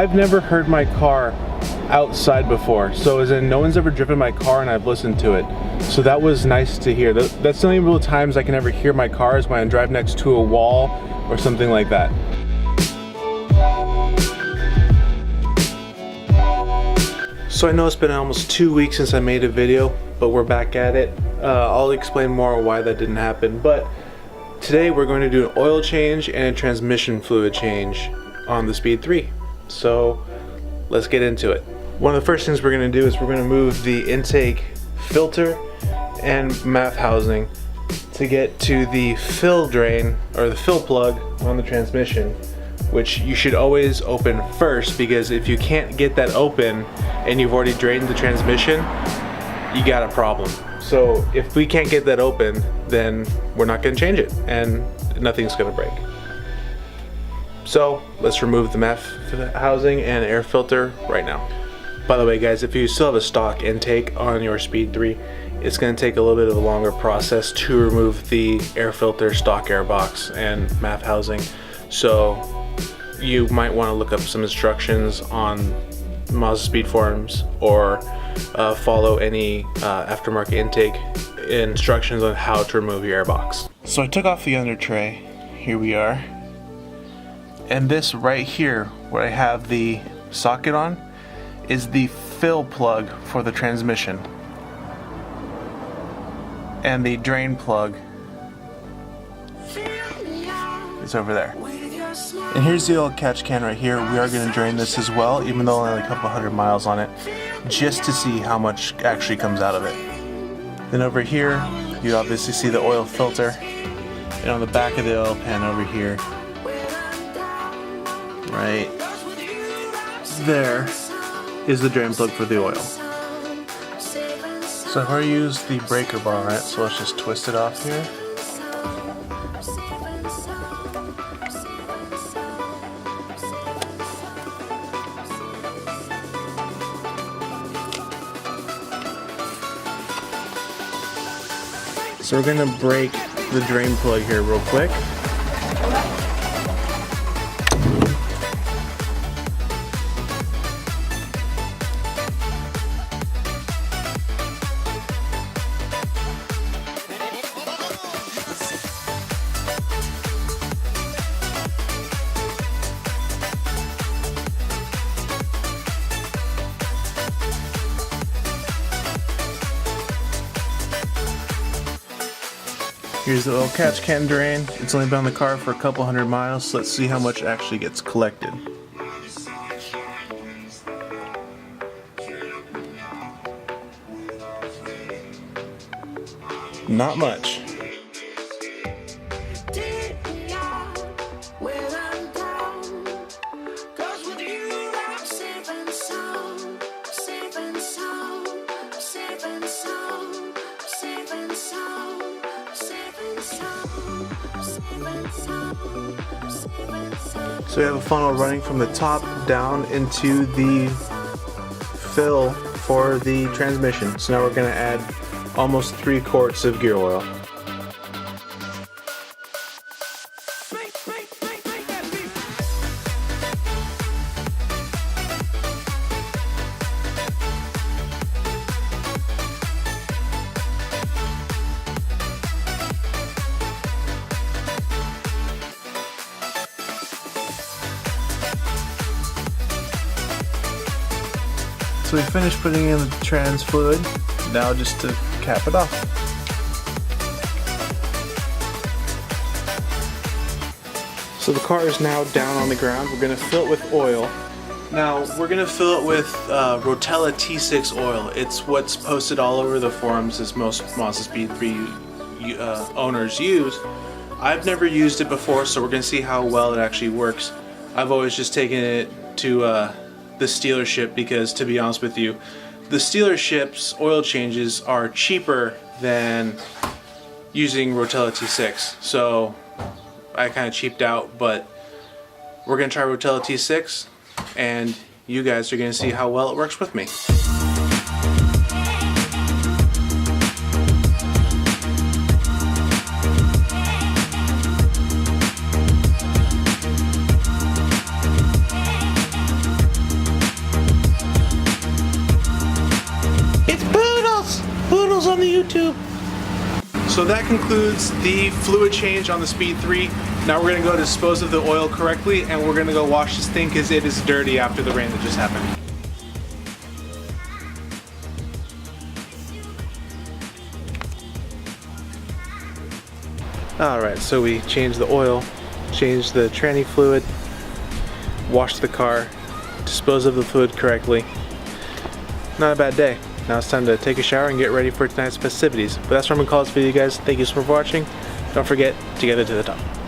I've never heard my car outside before, so as in no one's ever driven my car and I've listened to it, so that was nice to hear. That's the only real times I can ever hear my car is when I drive next to a wall or something like that. So I know it's been almost 2 weeks since I made a video, but we're back at it. I'll explain more why that didn't happen, but today we're going to do an oil change and a transmission fluid change on the Speed 3. So let's get into it. One of the first things we're going to do is we're going to move the intake filter and MAF housing to get to the fill drain or the fill plug on the transmission, which you should always open first, because if you can't get that open and you've already drained the transmission, you got a problem. So if we can't get that open, then we're not going to change it and nothing's going to break. So let's remove the MAF housing and air filter right now. By the way guys, if you still have a stock intake on your Speed 3, it's going to take a little bit of a longer process to remove the air filter, stock air box, and MAF housing. So you might want to look up some instructions on Mazdaspeed forums, or follow any aftermarket intake instructions on how to remove your airbox. So I took off the under tray. Here we are. And this right here, where I have the socket on, is the fill plug for the transmission. And the drain plug is over there. And here's the old catch can right here. We are going to drain this as well, even though only a couple hundred miles on it, just to see how much actually comes out of it. Then over here, you obviously see the oil filter, and on the back of the oil pan over here, right there, is the drain plug for the oil. So I've already used the breaker bar on it, so let's just twist it off here. So we're gonna break the drain plug here real quick. Here's the oil catch can drain. It's only been on the car for a couple hundred miles, so let's see how much actually gets collected. Not much. So we have a funnel running from the top down into the fill for the transmission. So now we're going to add almost 3 quarts of gear oil. So we finished putting in the trans fluid, now just to cap it off. So the car is now down on the ground. We're going to fill it with oil. Now we're going to fill it with Rotella T6 oil. It's what's posted all over the forums as most Mazdaspeed 3 owners use. I've never used it before, so we're going to see how well it actually works. I've always just taken it to the dealership, because to be honest with you, the dealership's oil changes are cheaper than using Rotella T6, so I kind of cheaped out. But we're gonna try Rotella T6, and you guys are gonna see how well it works with me. YouTube. So that concludes the fluid change on the Speed 3. Now we're gonna go dispose of the oil correctly, and we're gonna go wash this thing because it is dirty after the rain that just happened. Alright, so we changed the oil, changed the tranny fluid, washed the car, disposed of the fluid correctly. Not a bad day. Now it's time to take a shower and get ready for tonight's festivities. But that's where I'm going to call this video, guys. Thank you so much for watching. Don't forget to get it to the top.